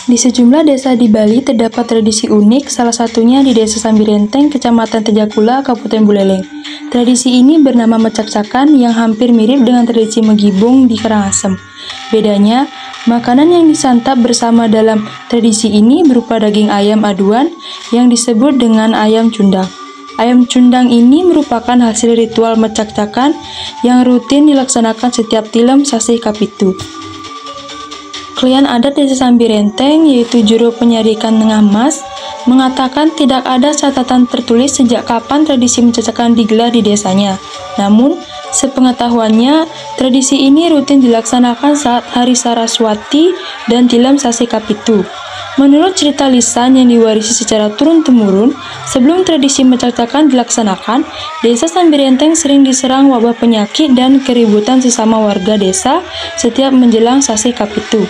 Di sejumlah desa di Bali terdapat tradisi unik, salah satunya di Desa Sambirenteng, Kecamatan Tejakula, Kabupaten Buleleng. Tradisi ini bernama mecak-cakan yang hampir mirip dengan tradisi megibung di Karangasem. Bedanya, makanan yang disantap bersama dalam tradisi ini berupa daging ayam aduan yang disebut dengan ayam cundang. Ayam cundang ini merupakan hasil ritual mecak-cakan yang rutin dilaksanakan setiap tilem Sasih Kapitu. Klien adat Desa Sambirenteng, yaitu Juru Penyari Ikan Tengah Mas, mengatakan tidak ada catatan tertulis sejak kapan tradisi mencacakan digelar di desanya. Namun, sepengetahuannya, tradisi ini rutin dilaksanakan saat Hari Saraswati dan tilem Sasih Kapitu. Menurut cerita lisan yang diwarisi secara turun-temurun, sebelum tradisi mencacakan dilaksanakan, Desa Sambirenteng sering diserang wabah penyakit dan keributan sesama warga desa setiap menjelang Sasih Kapitu.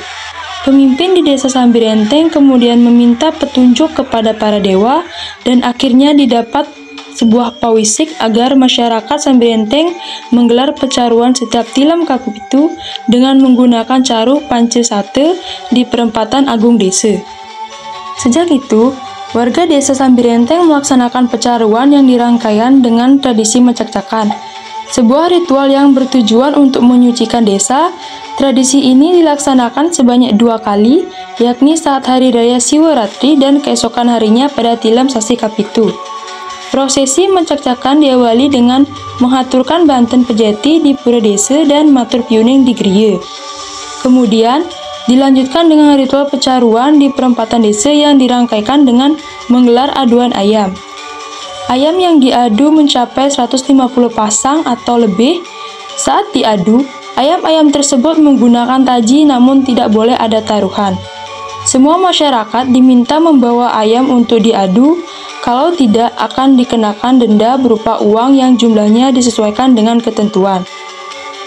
Pemimpin di Desa Sambirenteng kemudian meminta petunjuk kepada para dewa dan akhirnya didapat sebuah pawisik agar masyarakat Sambirenteng menggelar pecaruan setiap tilem Kapitu dengan menggunakan caru pance sate di perempatan Agung Desa. Sejak itu, warga Desa Sambirenteng melaksanakan pecaruan yang dirangkaian dengan tradisi mecak-cakan, sebuah ritual yang bertujuan untuk menyucikan desa. Tradisi ini dilaksanakan sebanyak 2 kali, yakni saat Hari Raya Siwaratri dan keesokan harinya pada tilem Sasih Kapitu. Prosesi mecak-cakan diawali dengan menghaturkan banten pejeti di pura desa dan matur piuning di griya. Kemudian, dilanjutkan dengan ritual pecaruan di perempatan desa yang dirangkaikan dengan menggelar aduan ayam. Ayam yang diadu mencapai 150 pasang atau lebih. Saat diadu, ayam-ayam tersebut menggunakan taji namun tidak boleh ada taruhan. Semua masyarakat diminta membawa ayam untuk diadu, kalau tidak akan dikenakan denda berupa uang yang jumlahnya disesuaikan dengan ketentuan.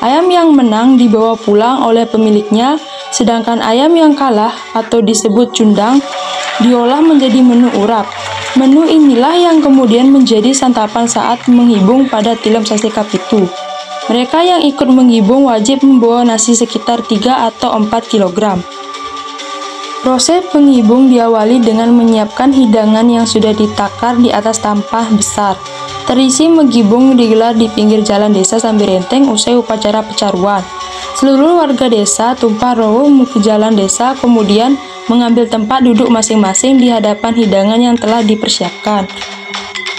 Ayam yang menang dibawa pulang oleh pemiliknya, sedangkan ayam yang kalah atau disebut cundang diolah menjadi menu urap. Menu inilah yang kemudian menjadi santapan saat menghibung pada tilem Sasih Kapitu. Mereka yang ikut menghibung wajib membawa nasi sekitar 3 atau 4 kg. Proses penghibung diawali dengan menyiapkan hidangan yang sudah ditakar di atas tampah besar. Tradisi menghibung digelar di pinggir jalan Desa Sambirenteng usai upacara pecaruan. Seluruh warga desa tumpah ruah ke jalan desa, kemudian mengambil tempat duduk masing-masing di hadapan hidangan yang telah dipersiapkan.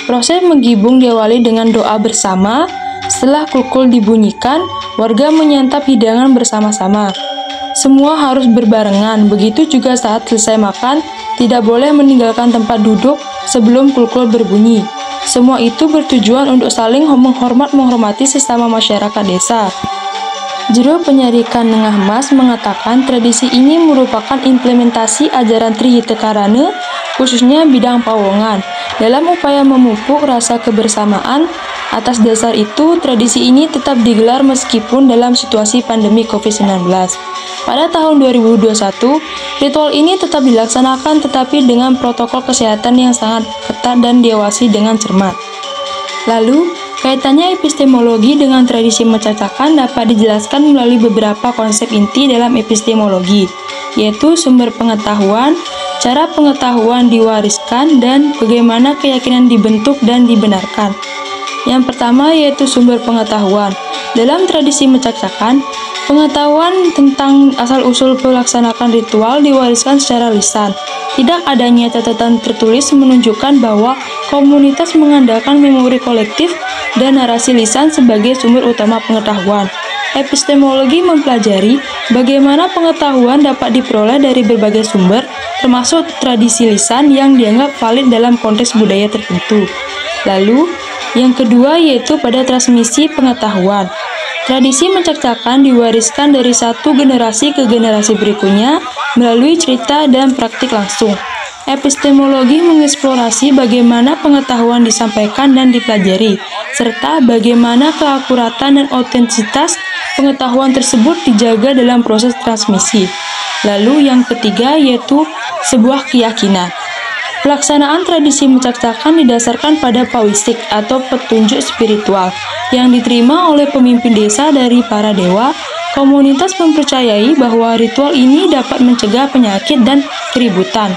Proses menghibung diawali dengan doa bersama. Setelah kulkul dibunyikan, warga menyantap hidangan bersama-sama. Semua harus berbarengan, begitu juga saat selesai makan, tidak boleh meninggalkan tempat duduk sebelum kulkul berbunyi. Semua itu bertujuan untuk saling menghormati sesama masyarakat desa. Juru Penyari Ikan Tengah Mas mengatakan tradisi ini merupakan implementasi ajaran Trihita Karana, khususnya bidang Pawongan, dalam upaya memupuk rasa kebersamaan. Atas dasar itu, tradisi ini tetap digelar meskipun dalam situasi pandemi COVID-19. Pada tahun 2021, ritual ini tetap dilaksanakan tetapi dengan protokol kesehatan yang sangat ketat dan diawasi dengan cermat. Lalu, kaitannya epistemologi dengan tradisi mencacakan dapat dijelaskan melalui beberapa konsep inti dalam epistemologi, yaitu sumber pengetahuan, cara pengetahuan diwariskan, dan bagaimana keyakinan dibentuk dan dibenarkan. Yang pertama yaitu sumber pengetahuan. Dalam tradisi mecak-cakan, pengetahuan tentang asal-usul pelaksanaan ritual diwariskan secara lisan. Tidak adanya catatan tertulis menunjukkan bahwa komunitas mengandalkan memori kolektif dan narasi lisan sebagai sumber utama pengetahuan. Epistemologi mempelajari bagaimana pengetahuan dapat diperoleh dari berbagai sumber, termasuk tradisi lisan yang dianggap valid dalam konteks budaya tertentu. Lalu, yang kedua yaitu pada transmisi pengetahuan. Tradisi mencak-cakan diwariskan dari satu generasi ke generasi berikutnya melalui cerita dan praktik langsung. Epistemologi mengeksplorasi bagaimana pengetahuan disampaikan dan dipelajari, serta bagaimana keakuratan dan otentisitas pengetahuan tersebut dijaga dalam proses transmisi. Lalu yang ketiga yaitu sebuah keyakinan. Pelaksanaan tradisi mencak-cakan didasarkan pada pawisik atau petunjuk spiritual yang diterima oleh pemimpin desa dari para dewa Komunitas mempercayai bahwa ritual ini dapat mencegah penyakit dan keributan,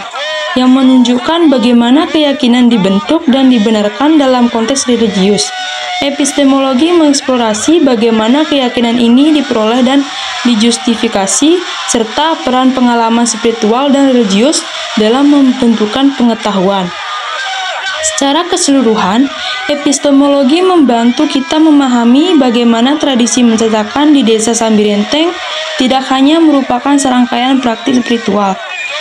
yang menunjukkan bagaimana keyakinan dibentuk dan dibenarkan dalam konteks religius. Epistemologi mengeksplorasi bagaimana keyakinan ini diperoleh dan dijustifikasi, serta peran pengalaman spiritual dan religius dalam membentukkan pengetahuan. Secara keseluruhan, epistemologi membantu kita memahami bagaimana tradisi mencacakan di Desa Sambirenteng tidak hanya merupakan serangkaian praktik spiritual,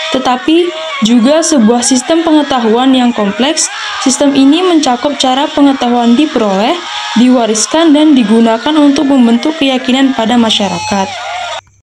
tetapi juga sebuah sistem pengetahuan yang kompleks. Sistem ini mencakup cara pengetahuan diperoleh, diwariskan, dan digunakan untuk membentuk keyakinan pada masyarakat.